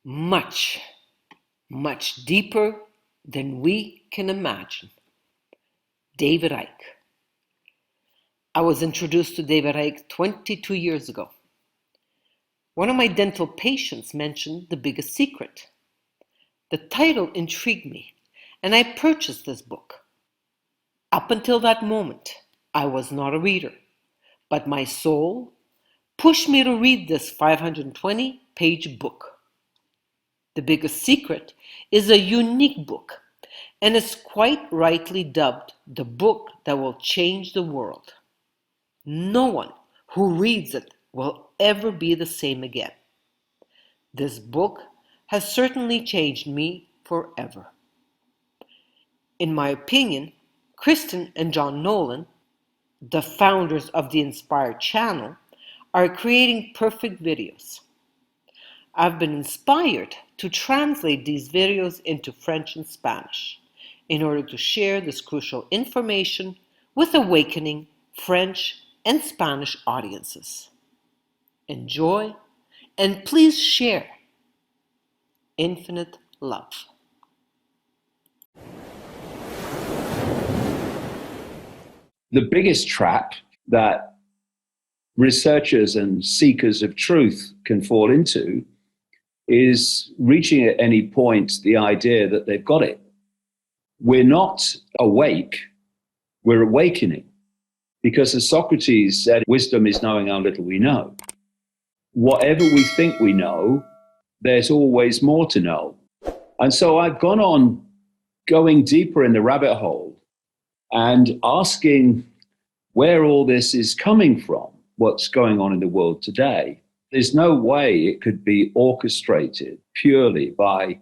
Much, much deeper than we can imagine. David Icke. I was introduced to David Icke 22 years ago. One of my dental patients mentioned The Biggest Secret. The title intrigued me, and I purchased this book. Up until that moment, I was not a reader, but my soul pushed me to read this 520-page book. The Biggest Secret is a unique book and is quite rightly dubbed the book that will change the world. No one who reads it will ever be the same again. This book has certainly changed me forever. In my opinion, Kristin and Jean Nolan, the founders of the Inspired channel, are creating perfect videos. I've been inspired to translate these videos into French and Spanish in order to share this crucial information with awakening French and Spanish audiences. Enjoy and please share. Infinite love. The biggest trap that researchers and seekers of truth can fall into is reaching at any point the idea that they've got it. We're not awake, we're awakening. Because as Socrates said, wisdom is knowing how little we know. Whatever we think we know, there's always more to know. And so I've gone on going deeper in the rabbit hole and asking where all this is coming from, what's going on in the world today. There's no way it could be orchestrated purely by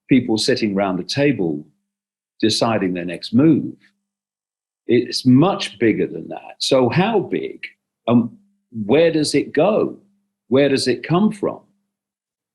people sitting around the table deciding their next move. It's much bigger than that. So how big? Where does it go? Where does it come from?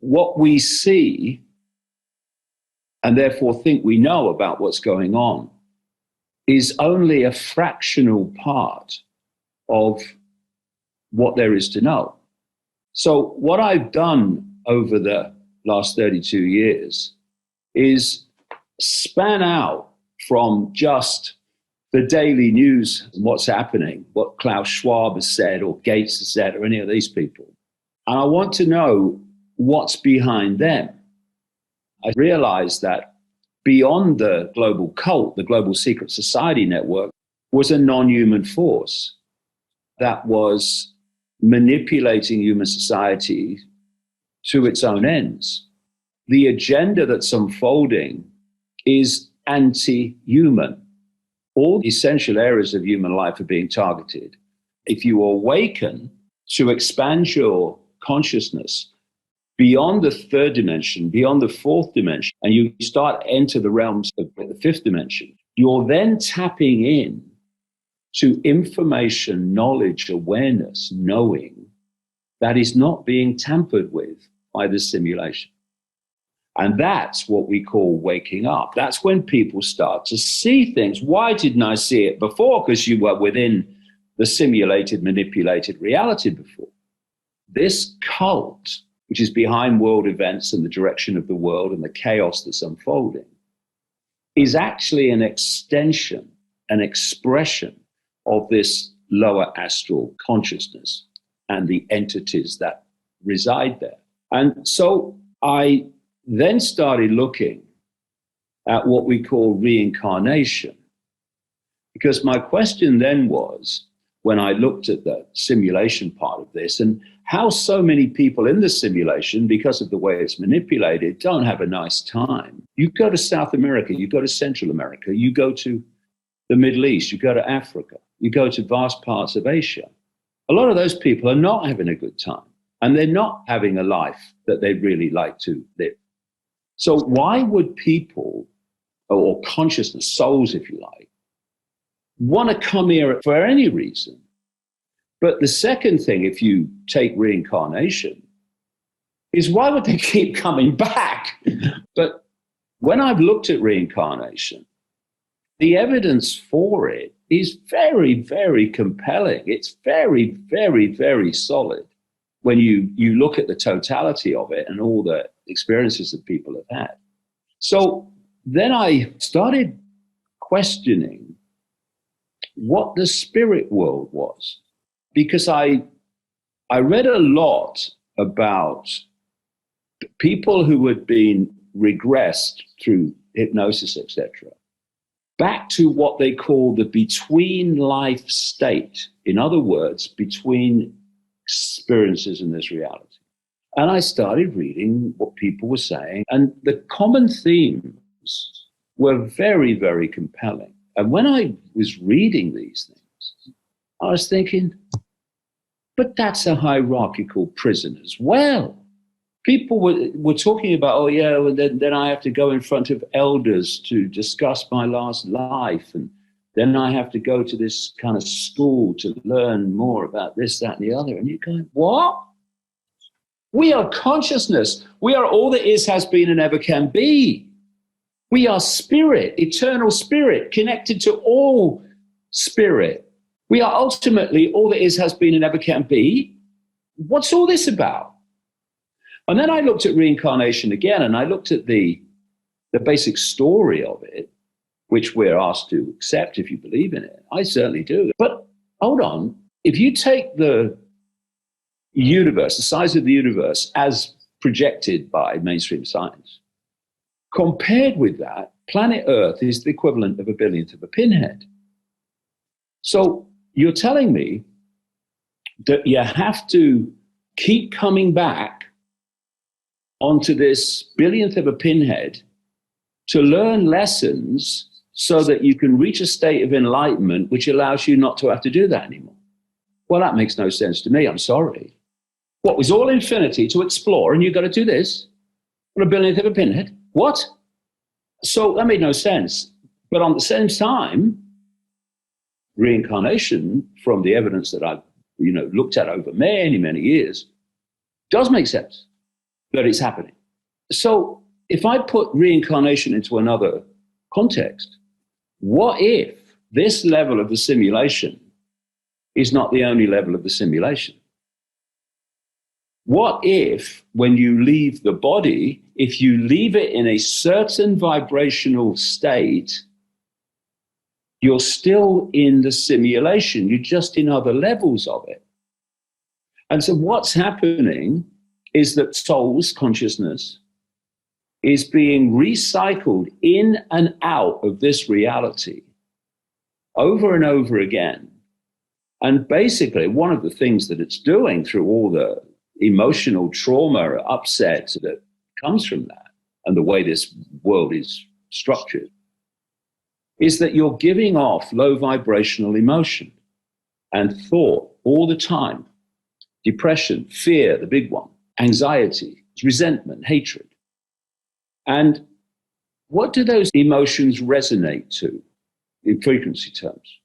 What we see and therefore think we know about what's going on is only a fractional part of what there is to know. So what I've done over the last 32 years is span out from just the daily news and what's happening, what Klaus Schwab has said or Gates has said or any of these people. And I want to know what's behind them. I realized that beyond the global cult, the global secret society network was a non-human force that was manipulating human society to its own ends. The agenda that's unfolding is anti-human. All essential areas of human life are being targeted. If you awaken to expand your consciousness beyond the third dimension, beyond the fourth dimension, and you start to enter the realms of the fifth dimension, you're then tapping in to information, knowledge, awareness, knowing that is not being tampered with by the simulation. And that's what we call waking up. That's when people start to see things. Why didn't I see it before? Because you were within the simulated, manipulated reality before. This cult, which is behind world events and the direction of the world and the chaos that's unfolding, is actually an extension, an expression of this lower astral consciousness and the entities that reside there. And so I then started looking at what we call reincarnation. Because my question then was, when I looked at the simulation part of this and how so many people in the simulation, because of the way it's manipulated, don't have a nice time. You go to South America, you go to Central America, you go to the Middle East, you go to Africa, you go to vast parts of Asia. A lot of those people are not having a good time and they're not having a life that they'd really like to live. So why would people, or consciousness, souls, if you like, want to come here for any reason? But the second thing, if you take reincarnation, is why would they keep coming back? But when I've looked at reincarnation, the evidence for it is very, very compelling. It's very, very, very solid. When you look at the totality of it and all the experiences that people have had. So then I started questioning what the spirit world was, because I read a lot about people who had been regressed through hypnosis, etc., back to what they call the between life state. In other words, between experiences in this reality. And I started reading what people were saying, and the common themes were very, very compelling. And when I was reading these things, I was thinking, but that's a hierarchical prison as well. People were talking about, oh yeah, well, then I have to go in front of elders to discuss my last life, and then I have to go to this kind of school to learn more about this, that, and the other. And you're going, what? We are consciousness. We are all that is, has been, and ever can be. We are spirit, eternal spirit, connected to all spirit. We are ultimately all that is, has been, and ever can be. What's all this about? And then I looked at reincarnation again, and I looked at the basic story of it, which we're asked to accept if you believe in it. I certainly do. But hold on, if you take the universe, the size of the universe as projected by mainstream science, compared with that, planet Earth is the equivalent of a billionth of a pinhead. So you're telling me that you have to keep coming back onto this billionth of a pinhead to learn lessons so that you can reach a state of enlightenment which allows you not to have to do that anymore. Well, that makes no sense to me. I'm sorry. What, was all infinity to explore and you've got to do this on a billionth of a pinhead? What? So that made no sense. But on the same time, reincarnation, from the evidence that I've looked at over many, many years, does make sense that it's happening. So if I put reincarnation into another context, what if this level of the simulation is not the only level of the simulation? What if, when you leave the body, if you leave it in a certain vibrational state, you're still in the simulation, you're just in other levels of it? And so what's happening is that soul's consciousness is being recycled in and out of this reality over and over again. And basically, one of the things that it's doing through all the emotional trauma or upset that comes from that, and the way this world is structured, is that you're giving off low vibrational emotion and thought all the time. Depression, fear, the big one, anxiety, resentment, hatred. And what do those emotions resonate to in frequency terms?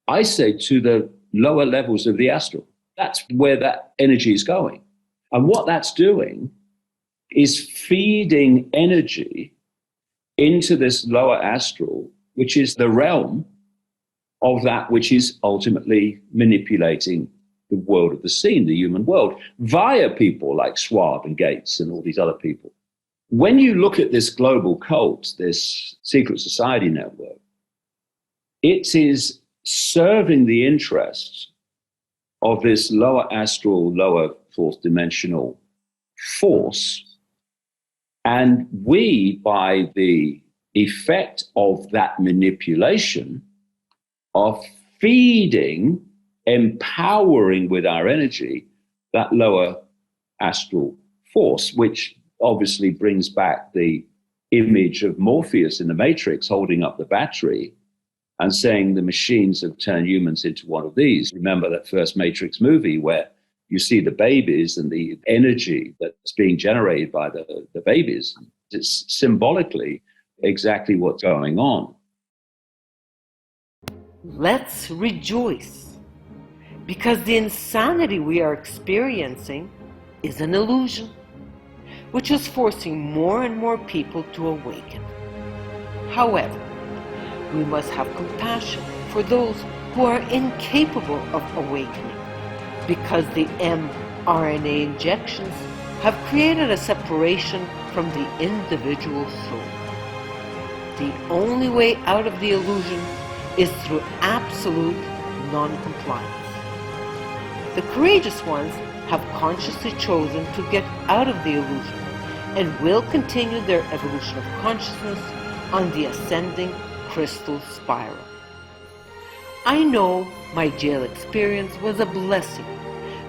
I say to the lower levels of the astral. That's where that energy is going. And what that's doing is feeding energy into this lower astral, which is the realm of that which is ultimately manipulating the world of the seen, the human world, via people like Schwab and Gates and all these other people. When you look at this global cult, this secret society network, it is serving the interests of this lower astral, lower fourth dimensional force. And we, by the effect of that manipulation, are feeding, empowering with our energy that lower astral force, which obviously brings back the image of Morpheus in the Matrix holding up the battery and saying the machines have turned humans into one of these. Remember that first Matrix movie where you see the babies and the energy that's being generated by the babies. It's symbolically exactly what's going on. Let's rejoice, because the insanity we are experiencing is an illusion, which is forcing more and more people to awaken. However, we must have compassion for those who are incapable of awakening, because the mRNA injections have created a separation from the individual soul. The only way out of the illusion is through absolute non-compliance. The courageous ones have consciously chosen to get out of the illusion and will continue their evolution of consciousness on the ascending crystal spiral. I know my jail experience was a blessing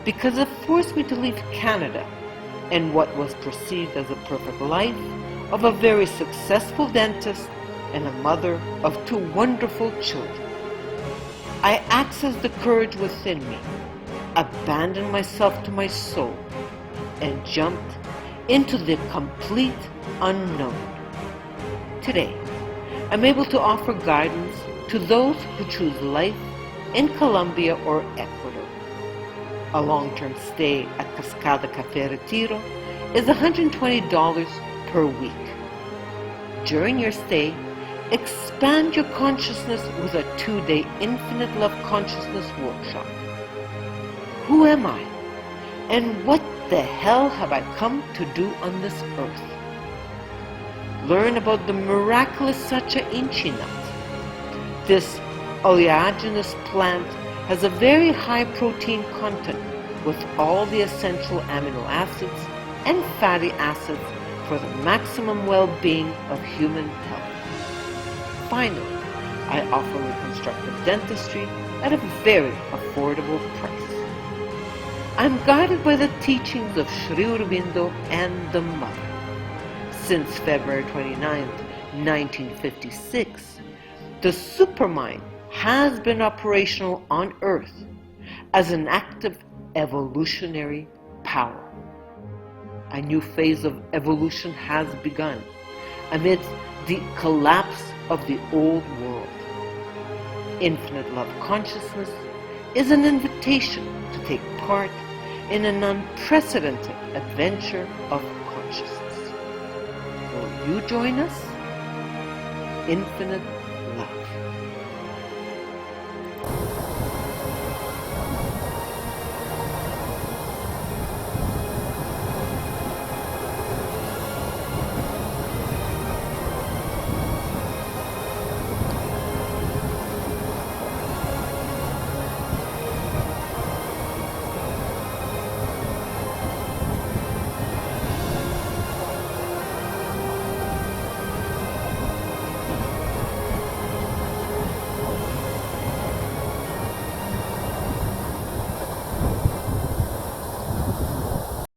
because it forced me to leave Canada and what was perceived as a perfect life of a very successful dentist and a mother of 2 wonderful children. I accessed the courage within me, abandoned myself to my soul, and jumped into the complete unknown. Today, I'm able to offer guidance to those who choose life in Colombia or Ecuador. A long-term stay at Cascada Café Retiro is $120 per week. During your stay, expand your consciousness with a 2-day Infinite Love Consciousness workshop. Who am I? And what the hell have I come to do on this earth? Learn about the miraculous Sacha Inchi nut. This oleaginous plant has a very high protein content with all the essential amino acids and fatty acids for the maximum well-being of human health. Finally, I offer reconstructive dentistry at a very affordable price. I'm guided by the teachings of Sri Aurobindo and the Mother. Since February 29, 1956, the supermind has been operational on Earth as an active evolutionary power. A new phase of evolution has begun amidst the collapse of the old world. Infinite Love Consciousness is an invitation to take part in an unprecedented adventure of consciousness. Will you join us? Infinite